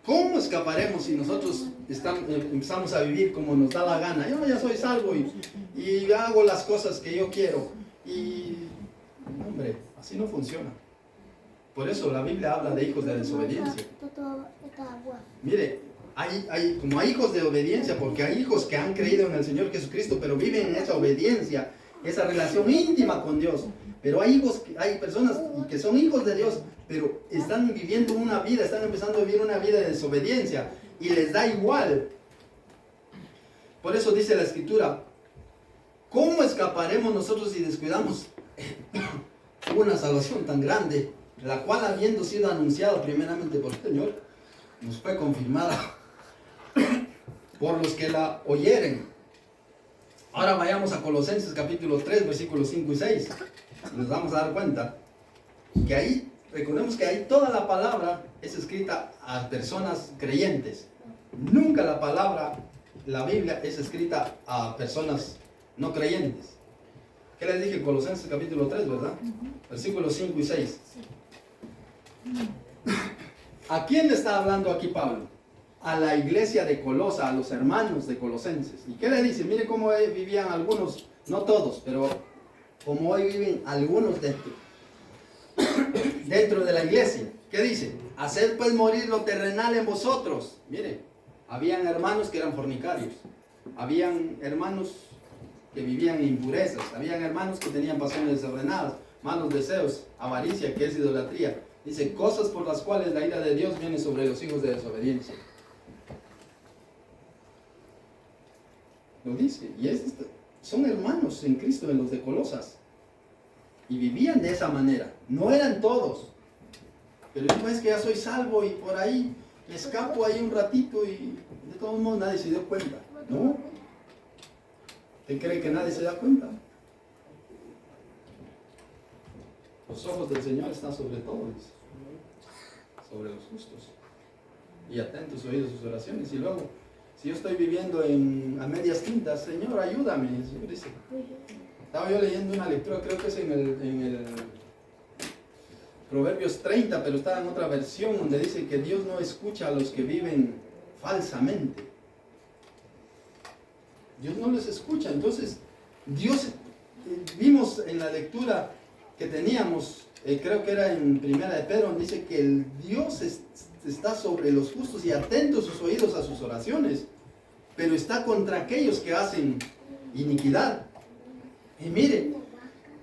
¿Cómo escaparemos si nosotros empezamos a vivir como nos da la gana? Yo ya soy salvo y hago las cosas que yo quiero. Y, hombre, así no funciona. Por eso la Biblia habla de hijos de desobediencia. Mire, como hay hijos de obediencia, porque hay hijos que han creído en el Señor Jesucristo, pero viven en esa obediencia, esa relación íntima con Dios. Pero hay personas que son hijos de Dios, pero están viviendo una vida, están empezando a vivir una vida de desobediencia y les da igual. Por eso dice la Escritura, ¿cómo escaparemos nosotros si descuidamos una salvación tan grande, la cual habiendo sido anunciada primeramente por el Señor, nos fue confirmada por los que la oyeren? Ahora vayamos a Colosenses capítulo 3, versículos 5 y 6. Nos vamos a dar cuenta que ahí, recordemos que ahí toda la palabra es escrita a personas creyentes. Nunca la palabra, la Biblia, es escrita a personas no creyentes. ¿Qué les dije? Colosenses capítulo 3, ¿verdad? Versículos 5 y 6. ¿A quién le está hablando aquí Pablo? A la iglesia de Colosa, a los hermanos de Colosenses. ¿Y qué le dice? Mire cómo vivían algunos, no todos, pero como hoy viven algunos dentro de la iglesia. ¿Qué dice? Haced pues morir lo terrenal en vosotros. Mire, habían hermanos que eran fornicarios, habían hermanos que vivían en impurezas, habían hermanos que tenían pasiones desordenadas, malos deseos, avaricia, que es idolatría. Dice, cosas por las cuales la ira de Dios viene sobre los hijos de desobediencia. Lo dice, y son hermanos en Cristo, en los de Colosas, y vivían de esa manera. No eran todos, pero es que ya soy salvo y por ahí me escapo ahí un ratito y de todos modos nadie se dio cuenta. ¿No? ¿Usted cree que nadie se da cuenta? Los ojos del Señor están sobre todos, sobre los justos, y atentos oídos sus oraciones. Y luego, si yo estoy viviendo a medias tintas, Señor, ayúdame. El Señor dice, estaba yo leyendo una lectura, creo que es en el Proverbios 30, pero estaba en otra versión donde dice que Dios no escucha a los que viven falsamente. Dios no les escucha. Entonces, Dios, vimos en la lectura que teníamos, creo que era en Primera de Pedro, dice que el Dios está sobre los justos y atentos sus oídos a sus oraciones, pero está contra aquellos que hacen iniquidad. Y mire,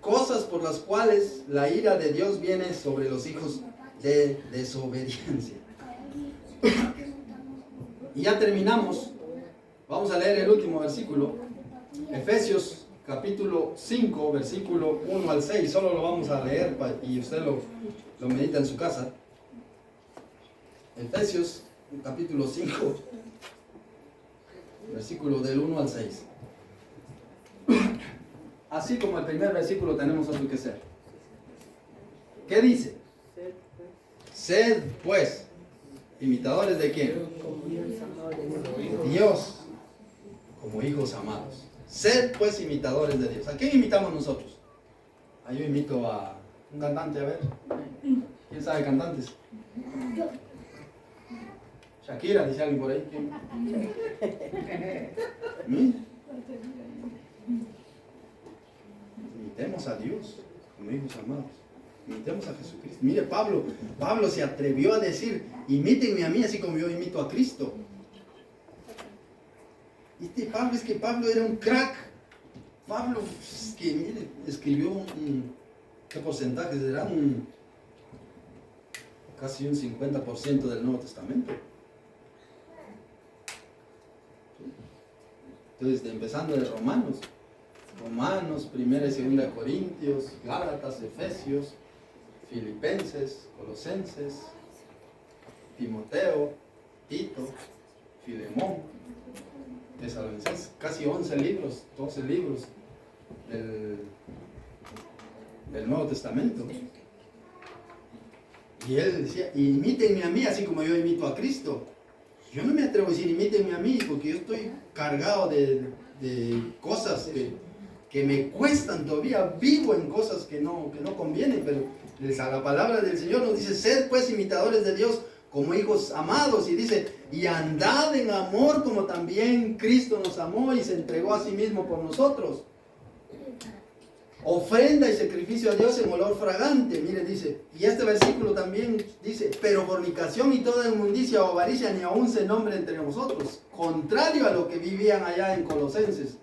cosas por las cuales la ira de Dios viene sobre los hijos de desobediencia. Y ya terminamos. Vamos a leer el último versículo, Efesios capítulo 5, versículo 1 al 6. Solo lo vamos a leer y usted lo medita en su casa. Efesios capítulo 5, versículo del 1 al 6. Así como el primer versículo tenemos otro que ser. ¿Qué dice? Sed pues imitadores de quién? Dios, como hijos amados. Sed pues imitadores de Dios. ¿A quién imitamos nosotros? Yo imito a un cantante, a ver. ¿Quién sabe cantantes? Shakira, dice alguien por ahí. Imitemos a Dios como hijos amados. Imitemos a Jesucristo. Mire, Pablo se atrevió a decir, imítenme a mí así como yo imito a Cristo. Es que Pablo era un crack. Pablo, es que mire, escribió ¿qué porcentaje será? Casi un 50% del Nuevo Testamento. Entonces, empezando de Romanos, Primera y Segunda de Corintios, Gálatas, Efesios, Filipenses, Colosenses, Timoteo, Tito, Filemón, Tesalonicenses, casi 11 libros, 12 libros del Nuevo Testamento. Y él decía, imítenme a mí así como yo imito a Cristo. Yo no me atrevo a decir imítenme a mí porque yo estoy cargado de cosas que me cuestan todavía, vivo en cosas que no convienen, pero la palabra del Señor nos dice, sed pues imitadores de Dios como hijos amados, y dice, y andad en amor como también Cristo nos amó y se entregó a sí mismo por nosotros. Ofrenda y sacrificio a Dios en olor fragante, mire, dice, y este versículo también dice, pero fornicación y toda inmundicia o avaricia ni aún se nombre entre vosotros, contrario a lo que vivían allá en Colosenses,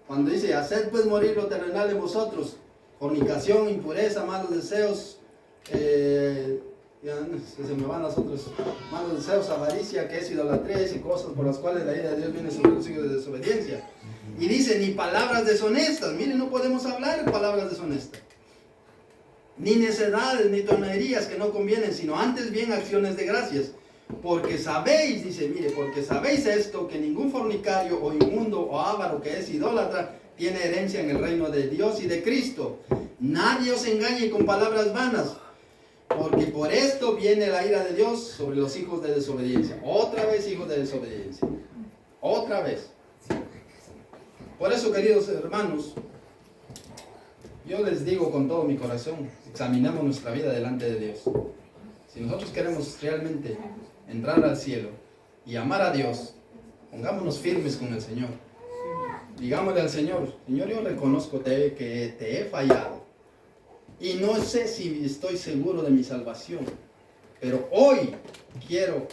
cuando dice, haced pues morir lo terrenal en vosotros, fornicación, impureza, malos deseos, se me van los otros, malos deseos, avaricia, que es idolatría y cosas por las cuales la ira de Dios viene sobre los hijos de desobediencia. Y dice, ni palabras deshonestas. Miren, no podemos hablar palabras deshonestas. Ni necedades, ni tonerías que no convienen, sino antes bien acciones de gracias. Porque sabéis, dice, mire, porque sabéis esto, que ningún fornicario o inmundo o avaro que es idólatra tiene herencia en el reino de Dios y de Cristo. Nadie os engañe con palabras vanas, porque por esto viene la ira de Dios sobre los hijos de desobediencia. Otra vez hijos de desobediencia. Otra vez. Por eso, queridos hermanos, yo les digo con todo mi corazón, examinemos nuestra vida delante de Dios. Si nosotros queremos realmente entrar al cielo y amar a Dios, pongámonos firmes con el Señor. Digámosle al Señor, Señor, yo reconozco que te he fallado y no sé si estoy seguro de mi salvación, pero hoy quiero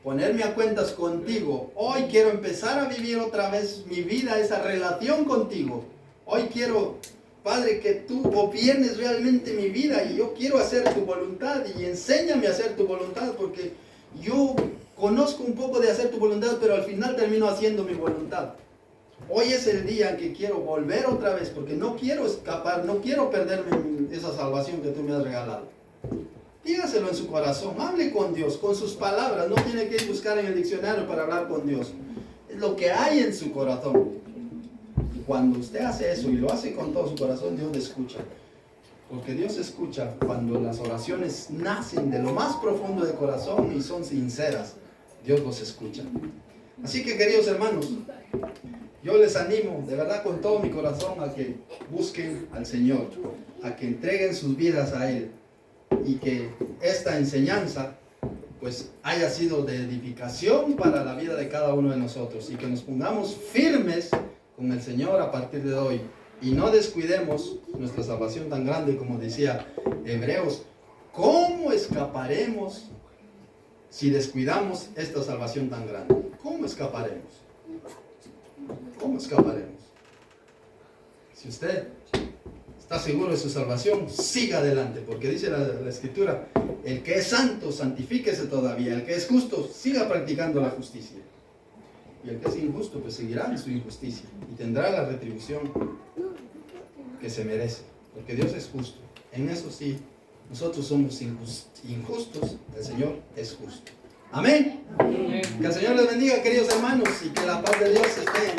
ponerme a cuentas contigo. Hoy quiero empezar a vivir otra vez mi vida, esa relación contigo. Hoy quiero, Padre, que tú gobiernes realmente mi vida y yo quiero hacer tu voluntad y enséñame a hacer tu voluntad, porque yo conozco un poco de hacer tu voluntad, pero al final termino haciendo mi voluntad. Hoy es el día en que quiero volver otra vez, porque no quiero escapar, no quiero perderme esa salvación que tú me has regalado. Dígaselo en su corazón, hable con Dios, con sus palabras, no tiene que buscar en el diccionario para hablar con Dios. Es lo que hay en su corazón. Y cuando usted hace eso y lo hace con todo su corazón, Dios le escucha. Porque Dios escucha cuando las oraciones nacen de lo más profundo del corazón y son sinceras. Dios los escucha. Así que, queridos hermanos, yo les animo de verdad con todo mi corazón a que busquen al Señor, a que entreguen sus vidas a Él, y que esta enseñanza pues haya sido de edificación para la vida de cada uno de nosotros, y que nos pongamos firmes con el Señor a partir de hoy y no descuidemos nuestra salvación tan grande, como decía Hebreos. ¿Cómo escaparemos si descuidamos esta salvación tan grande? ¿Cómo escaparemos? ¿Cómo escaparemos? Si usted está seguro de su salvación, siga adelante, porque dice la Escritura, el que es santo, santifíquese todavía, el que es justo, siga practicando la justicia, y el que es injusto, pues seguirá en su injusticia, y tendrá la retribución que se merece, porque Dios es justo. En eso sí, nosotros somos injustos, el Señor es justo. Amén. Que el Señor les bendiga, queridos hermanos, y que la paz de Dios esté